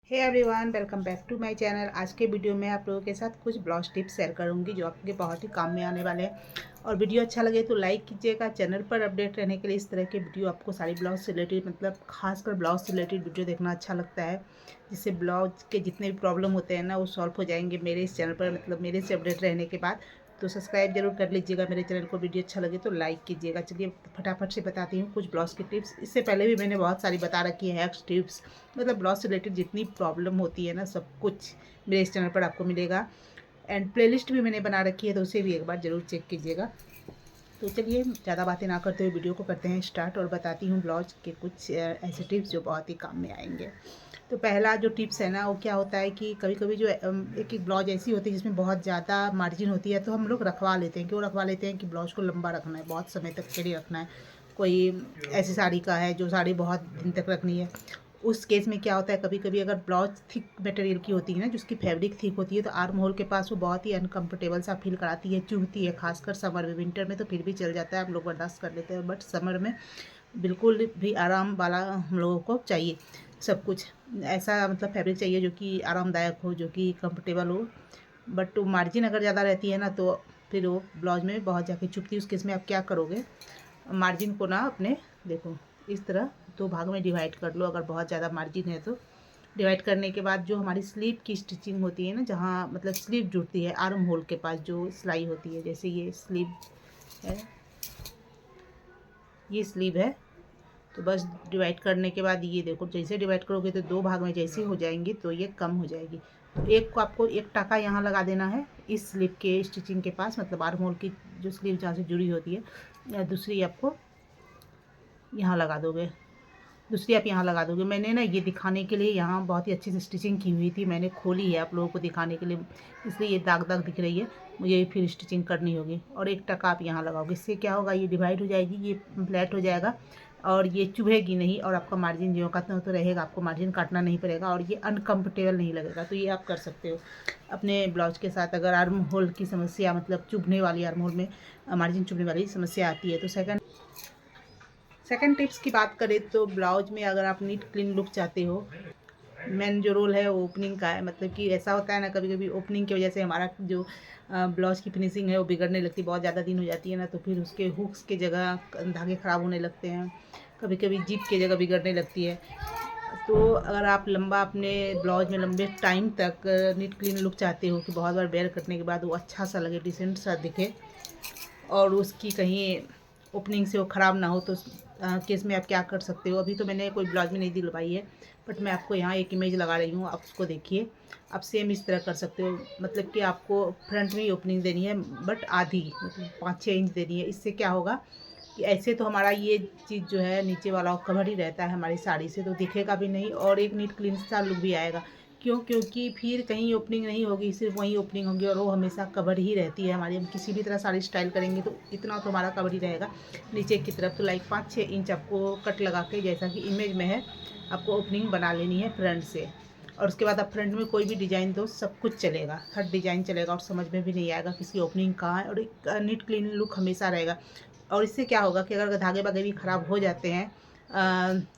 Hey everyone, welcome back to my channel. आज के video में आप लोगों के साथ कुछ ब्लाउज टिप्स शेयर करूंगी जो आपके बहुत ही काम में आने वाले हैं। और वीडियो अच्छा लगे तो लाइक कीजिएगा। चैनल पर अपडेट रहने के लिए इस तरह के वीडियो आपको साड़ी ब्लाउज से रिलेटेड खासकर ब्लाउज से रिलेटेड वीडियो देखना अच्छा लगता है, जिससे ब्लाउज के जितने भी प्रॉब्लम होते हैं ना वो सॉल्व हो जाएंगे मेरे इस चैनल पर, मेरे से अपडेट रहने के बाद। तो सब्सक्राइब जरूर कर लीजिएगा मेरे चैनल को। वीडियो अच्छा लगे तो लाइक कीजिएगा। चलिए फटाफट से बताती हूँ कुछ ब्लाउज की टिप्स। इससे पहले भी मैंने बहुत सारी बता रखी है हैक्स टिप्स, ब्लाउज से रिलेटेड जितनी प्रॉब्लम होती है ना सब कुछ मेरे इस चैनल पर आपको मिलेगा। एंड प्लेलिस्ट भी मैंने बना रखी है, तो उसे भी एक बार ज़रूर चेक कीजिएगा। तो चलिए ज़्यादा बातें ना करते हुए वीडियो को करते हैं स्टार्ट और बताती हूँ ब्लाउज के कुछ ऐसे टिप्स जो बहुत ही काम में आएंगे। तो पहला जो टिप्स है ना वो क्या होता है कि कभी कभी जो एक एक ब्लाउज ऐसी होती है जिसमें बहुत ज़्यादा मार्जिन होती है, तो हम लोग रखवा लेते हैं। क्यों रखवा लेते हैं कि ब्लाउज को लंबा रखना है, बहुत समय तक के लिए रखना है। कोई ऐसी साड़ी का है जो साड़ी बहुत दिन तक रखनी है, उस केस में क्या होता है कभी कभी अगर ब्लाउज थिक मटेरियल की होती है ना, जिसकी फैब्रिक थिक होती है, तो आर्म होल के पास वो बहुत ही अनकंफर्टेबल सा फील कराती है, चुभती है। खासकर समर में, विंटर में तो फिर भी चल जाता है, हम लोग बर्दाश्त कर लेते हैं, बट समर में बिल्कुल भी आराम वाला हम लोगों को चाहिए। सब कुछ ऐसा फैब्रिक चाहिए जो कि आरामदायक हो, जो कि कंफर्टेबल हो। बट वो मार्जिन अगर ज़्यादा रहती है ना तो फिर वो ब्लाउज में बहुत जाके चुभती है। उस केस में आप क्या करोगे, मार्जिन को ना अपने देखो इस तरह दो भाग में डिवाइड कर लो। अगर बहुत ज़्यादा मार्जिन है तो डिवाइड करने के बाद जो हमारी स्लीव की स्टिचिंग होती है ना, जहाँ स्लीव जुड़ती है आर्म होल के पास जो सिलाई होती है, जैसे ये स्लीव है, ये स्लीव है, तो बस डिवाइड करने के बाद ये देखो, जैसे डिवाइड करोगे तो दो भाग में जैसे हो जाएंगी तो ये कम हो जाएगी। तो एक को आपको एक टाका यहाँ लगा देना है इस स्लीव के स्टिचिंग के पास, आर्म होल की जो स्लीव जहाँ से जुड़ी होती है, या दूसरी आपको यहाँ लगा दोगे, दूसरी आप यहाँ लगा दोगे। मैंने ना ये दिखाने के लिए यहाँ बहुत ही अच्छी से स्टिचिंग की हुई थी, मैंने खोली है आप लोगों को दिखाने के लिए, इसलिए ये दाग दाग दिख रही है। मुझे फिर स्टिचिंग करनी होगी। और एक टका आप यहाँ लगाओगे, इससे क्या होगा, ये डिवाइड हो जाएगी, ये फ्लैट हो जाएगा और ये चुभेगी नहीं, और आपका मार्जिन जो का तो रहेगा, आपको मार्जिन काटना नहीं पड़ेगा और ये अनकम्फर्टेबल नहीं लगेगा। तो ये आप कर सकते हो अपने ब्लाउज के साथ। अगर आर्म होल की समस्या, चुभने वाली, आर्म होल में मार्जिन चुभने वाली समस्या आती है। तो सेकंड टिप्स की बात करें तो ब्लाउज में अगर आप नीट क्लीन लुक चाहते हो, मेन जो रोल है वो ओपनिंग का है। कि ऐसा होता है ना, कभी कभी ओपनिंग की वजह से हमारा जो ब्लाउज की फिनिशिंग है वो बिगड़ने लगती है, बहुत ज़्यादा दिन हो जाती है ना, तो फिर उसके हुक्स के जगह धागे ख़राब होने लगते हैं, कभी कभी जिप की जगह बिगड़ने लगती है। तो अगर आप लंबा अपने ब्लाउज में लंबे टाइम तक नीट क्लीन लुक चाहते हो कि बहुत बार वेयर करने के बाद वो अच्छा सा लगे, डिसेंट सा दिखे, और उसकी कहीं ओपनिंग से वो ख़राब ना हो, तो केस में आप क्या कर सकते हो। अभी तो मैंने कोई ब्लाउज में नहीं दिलवाई है, बट मैं आपको यहाँ एक इमेज लगा रही हूँ, आप उसको देखिए। आप सेम इस तरह कर सकते हो, कि आपको फ्रंट में ही ओपनिंग देनी है, बट आधी 5-6 इंच देनी है। इससे क्या होगा कि ऐसे तो हमारा ये चीज़ जो है नीचे वाला कवर ही रहता है हमारी साड़ी से, तो दिखेगा भी नहीं और एक नीट क्लीन सा लुक भी आएगा। क्योंकि फिर कहीं ओपनिंग नहीं होगी, सिर्फ वहीं ओपनिंग होगी, और वो हमेशा कवर ही रहती है हमारी। हम किसी भी तरह साड़ी स्टाइल करेंगे तो इतना तो हमारा कवर ही रहेगा नीचे की तरफ। तो 5-6 इंच आपको कट लगा के, जैसा कि इमेज में है, आपको ओपनिंग बना लेनी है फ्रंट से। और उसके बाद आप फ्रंट में कोई भी डिज़ाइन दो, सब कुछ चलेगा, हर डिज़ाइन चलेगा और समझ में भी नहीं आएगा किसकी ओपनिंग कहाँ है, और एक नीट क्लीन लुक हमेशा रहेगा। और इससे क्या होगा कि अगर धागे वागे भी ख़राब हो जाते हैं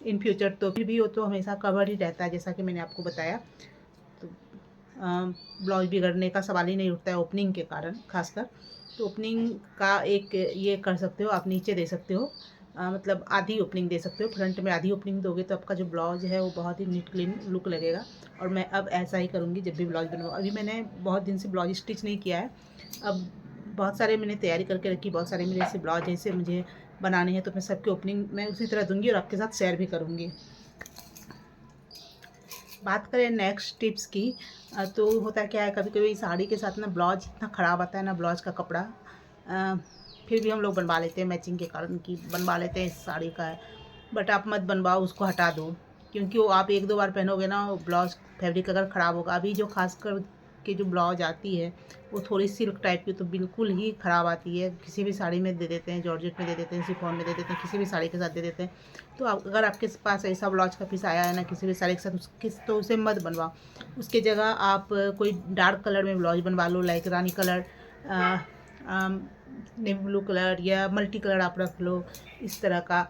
इन फ्यूचर, तो फिर भी वो तो हमेशा कवर ही रहता है, जैसा कि मैंने आपको बताया। तो ब्लाउज बिगड़ने का सवाल ही नहीं उठता है ओपनिंग के कारण खासकर। तो ओपनिंग का एक ये कर सकते हो, आप नीचे दे सकते हो, आधी ओपनिंग दे सकते हो। फ्रंट में आधी ओपनिंग दोगे तो आपका जो ब्लाउज है वो बहुत ही नीट क्लीन लुक लगेगा। और मैं अब ऐसा ही करूँगी जब भी ब्लाउज बनवाऊँ। अभी मैंने बहुत दिन से ब्लाउज स्टिच नहीं किया है, अब बहुत सारे मैंने तैयारी करके रखी, बहुत सारे मेरे ऐसे ब्लाउज ऐसे मुझे बनाने हैं, तो मैं सबके ओपनिंग मैं उसी तरह दूँगी और आपके साथ शेयर भी करूँगी। बात करें नेक्स्ट टिप्स की, तो होता क्या है, कभी कभी साड़ी के साथ ना ब्लाउज इतना ख़राब आता है ना, ब्लाउज का कपड़ा फिर भी हम लोग बनवा लेते हैं मैचिंग के कारण, कि बनवा लेते हैं इस साड़ी का है। बट आप मत बनवाओ, उसको हटा दो, क्योंकि वो आप 1-2 बार पहनोगे ना, वो ब्लाउज फैब्रिक अगर ख़राब होगा। अभी जो खासकर के जो ब्लाउज आती है वो थोड़ी सिल्क टाइप की, तो बिल्कुल ही ख़राब आती है। किसी भी साड़ी में दे देते हैं, जॉर्जेट में दे देते हैं, शिफॉन में दे देते हैं, किसी भी साड़ी के साथ दे देते हैं। तो अगर आपके पास ऐसा ब्लाउज का पीस आया है ना किसी भी साड़ी के साथ, तो उसे मत बनवाओ। उसके जगह आप कोई डार्क कलर में ब्लाउज बनवा लो, लाइक रानी कलर, नेवी ब्लू कलर, या मल्टी कलर आप रख लो, इस तरह का।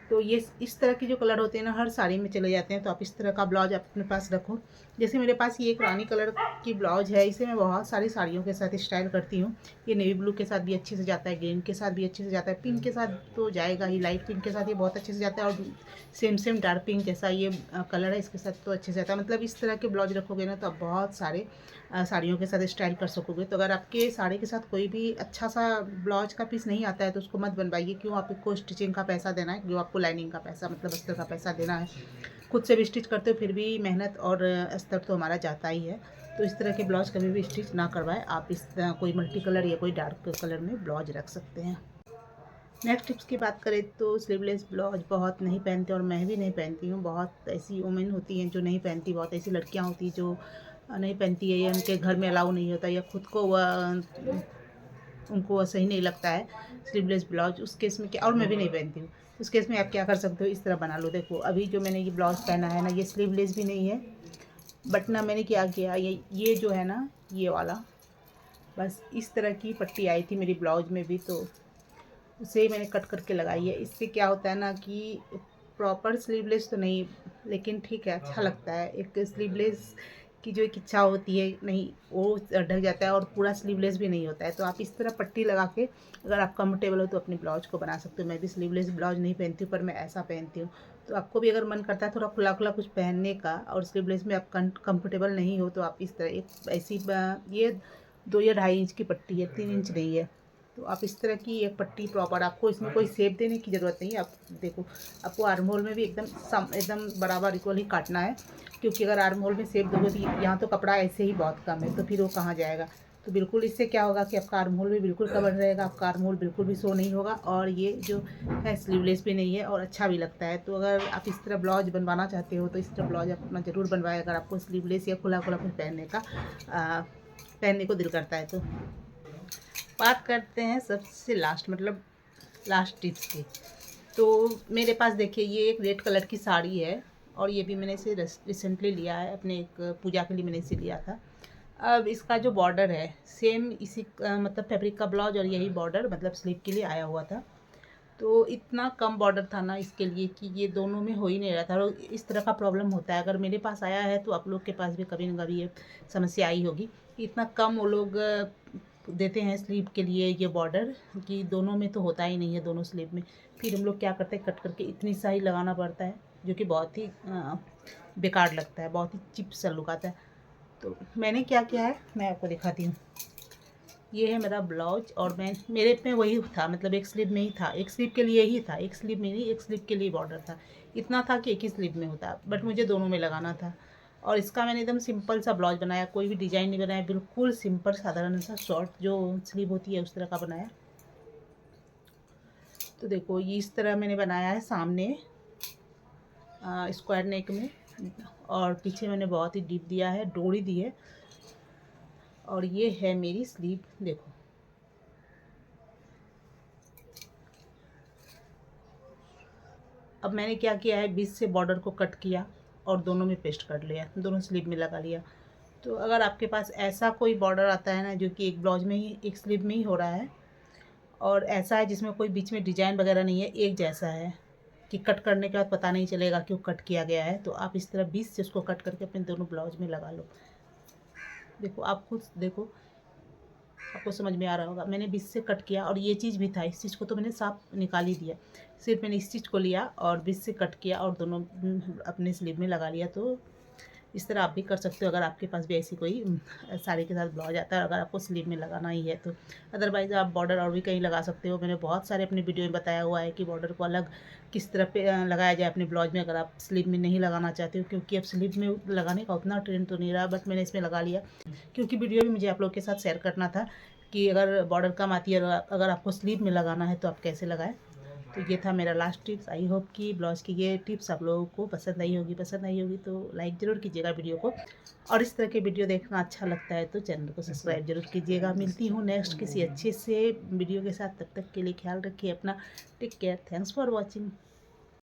तो ये इस तरह के जो कलर होते हैं ना हर साड़ी में चले जाते हैं, तो आप इस तरह का ब्लाउज अपने पास रखो। जैसे मेरे पास ये एक रानी कलर की ब्लाउज है, इसे मैं बहुत सारी साड़ियों के साथ स्टाइल करती हूँ। ये नेवी ब्लू के साथ भी अच्छे से जाता है, ग्रीन के साथ भी अच्छे से जाता है, पिंक के साथ तो जाएगा ही, लाइट पिंक के साथ ये बहुत अच्छे से जाता है, और सेम डार्क पिंक जैसा ये कलर है इसके साथ तो अच्छे से जाता है। मतलब इस तरह के ब्लाउज रखोगे ना तो आप बहुत सारे साड़ियों के साथ स्टाइल कर सकोगे। तो अगर आपके साड़ी के साथ कोई भी अच्छा सा ब्लाउज का पीस नहीं आता है तो उसको मत बनवाइए। क्यों आपको स्टिचिंग का पैसा देना है, जो आपको लाइनिंग का पैसा मतलब अस्तर का पैसा देना है। खुद से भी स्टिच करते हो फिर भी मेहनत और अस्तर तो हमारा जाता ही है। तो इस तरह के ब्लाउज कभी भी स्टिच ना करवाएं आप। इस कोई मल्टी कलर या कोई डार्क कलर में ब्लाउज रख सकते हैं। नेक्स्ट टिप्स की बात करें तो स्लीवलेस ब्लाउज बहुत नहीं पहनते और मैं भी नहीं पहनती हूँ। बहुत ऐसी वुमेन होती हैं जो नहीं पहनती, बहुत ऐसी लड़कियाँ होती हैं जो नहीं पहनती है, या उनके घर में अलाउ नहीं होता, या खुद को उनको सही नहीं लगता है स्लीवलेस ब्लाउज। उस केस में क्या, और मैं भी नहीं पहनती हूँ, उस केस में आप क्या कर सकते हो, इस तरह बना लो। देखो अभी जो मैंने ये ब्लाउज पहना है ना, ये स्लीवलेस भी नहीं है, बट ना मैंने क्या किया, ये जो है ना ये वाला, बस इस तरह की पट्टी आई थी मेरी ब्लाउज में भी, तो उसे ही मैंने कट करके लगाई है। इससे क्या होता है ना कि प्रॉपर स्लीवलेस तो नहीं, लेकिन ठीक है, अच्छा लगता है। एक स्लीवलेस की जो एक इच्छा होती है, नहीं वो ढक जाता है, और पूरा स्लीवलेस भी नहीं होता है। तो आप इस तरह पट्टी लगा के अगर आप कंफर्टेबल हो तो अपने ब्लाउज को बना सकते हो। मैं भी स्लीवलेस ब्लाउज नहीं पहनती हूँ, पर मैं ऐसा पहनती हूँ। तो आपको भी अगर मन करता है थोड़ा खुला खुला कुछ पहनने का और स्लीवलेस में आप कंफर्टेबल नहीं हो, तो आप इस तरह एक ऐसी ये 2 या 2.5 इंच की पट्टी है, 3 इंच नहीं है। तो आप इस तरह की एक पट्टी प्रॉपर, आपको इसमें कोई शेप देने की ज़रूरत नहीं है। आप देखो, आपको आर्म होल में भी एकदम बराबर इक्वल ही काटना है, क्योंकि अगर आर्म होल में शेप दोगे तो यहाँ तो कपड़ा ऐसे ही बहुत कम है, तो फिर वो कहाँ जाएगा। तो बिल्कुल इससे क्या होगा कि आपका आर्म होल भी बिल्कुल कवर रहेगा, आपका आर्म होल बिल्कुल भी शो नहीं होगा, और ये जो है स्लीवलेस भी नहीं है और अच्छा भी लगता है। तो अगर आप इस तरह ब्लाउज बनवाना चाहते हो तो इस तरह ब्लाउज अपना ज़रूर बनवाएं, अगर आपको स्लीवलेस या खुला खुला कुछ पहनने को दिल करता है। तो बात करते हैं सबसे लास्ट, मतलब लास्ट टिप्स की। तो मेरे पास देखिए ये एक रेड कलर की साड़ी है, और ये भी मैंने इसे रिसेंटली लिया है, अपने एक पूजा के लिए मैंने इसे लिया था। अब इसका जो बॉर्डर है सेम इसी मतलब फैब्रिक का ब्लाउज, और यही बॉर्डर मतलब स्लीव के लिए आया हुआ था। तो इतना कम बॉर्डर था ना इसके लिए कि ये दोनों में हो ही नहीं रहा था, और इस तरह का प्रॉब्लम होता है। अगर मेरे पास आया है तो आप लोग के पास भी कभी ना कभी ये समस्या आई होगी। इतना कम वो लोग देते हैं स्लीव के लिए ये बॉर्डर, कि दोनों में तो होता ही नहीं है, दोनों स्लीव में। फिर हम लोग क्या करते हैं, कट करके इतनी सा ही लगाना पड़ता है, जो कि बहुत ही बेकार लगता है, बहुत ही चिप सा लुक आता है। तो मैंने क्या किया है मैं आपको दिखाती हूँ। ये है मेरा ब्लाउज, और मेरे पे वही था, मतलब एक स्लीव में ही था, एक स्लीव के लिए ही था, एक स्लीव में नहीं, एक स्लीव के लिए बॉर्डर था। इतना था कि एक ही स्लीव में होता, बट मुझे दोनों में लगाना था। और इसका मैंने एकदम सिंपल सा ब्लाउज बनाया, कोई भी डिज़ाइन नहीं बनाया, बिल्कुल सिंपल साधारण सा शॉर्ट जो स्लीव होती है उस तरह का बनाया। तो देखो ये इस तरह मैंने बनाया है, सामने स्क्वायर नेक में, और पीछे मैंने बहुत ही डीप दिया है, डोरी दी है। और ये है मेरी स्लीव, देखो। अब मैंने क्या किया है, बीच से बॉर्डर को कट किया और दोनों में पेस्ट कर लिया, दोनों स्लीव में लगा लिया। तो अगर आपके पास ऐसा कोई बॉर्डर आता है ना जो कि एक ब्लाउज में ही, एक स्लीव में ही हो रहा है, और ऐसा है जिसमें कोई बीच में डिजाइन वगैरह नहीं है, एक जैसा है कि कट करने के बाद पता नहीं चलेगा क्यों कट किया गया है, तो आप इस तरह बीच से उसको कट करके अपने दोनों ब्लाउज में लगा लो। देखो आप खुद देखो, आपको समझ में आ रहा होगा। मैंने बीच से कट किया, और ये चीज़ भी था, इस चीज़ को तो मैंने साफ निकाल ही दिया। सिर्फ मैंने इस चीज़ को लिया और बीच से कट किया और दोनों अपने स्लीव में लगा लिया। तो इस तरह आप भी कर सकते हो, अगर आपके पास भी ऐसी कोई साड़ी के साथ ब्लाउज आता है, अगर आपको स्लीव में लगाना ही है तो। अदरवाइज़ आप बॉर्डर और भी कहीं लगा सकते हो। मैंने बहुत सारे अपने वीडियो में बताया हुआ है कि बॉर्डर को अलग किस तरह पे लगाया जाए अपने ब्लाउज में, अगर आप स्लीव में नहीं लगाना चाहते हो, क्योंकि अब स्लीव में लगाने का उतना ट्रेंड तो नहीं रहा, बट मैंने इसमें लगा लिया क्योंकि वीडियो भी मुझे आप लोग के साथ शेयर करना था कि अगर बॉर्डर कम आती है और अगर आपको स्लीव में लगाना है तो आप कैसे लगाएं। तो ये था मेरा लास्ट टिप्स। आई होप कि ब्लाउज की ये टिप्स आप लोगों को पसंद आई होगी तो लाइक ज़रूर कीजिएगा वीडियो को, और इस तरह के वीडियो देखना अच्छा लगता है तो चैनल को सब्सक्राइब जरूर कीजिएगा। मिलती हूँ नेक्स्ट किसी अच्छे से वीडियो के साथ, तब तक के लिए ख्याल रखिए अपना। Take care, thanks for watching.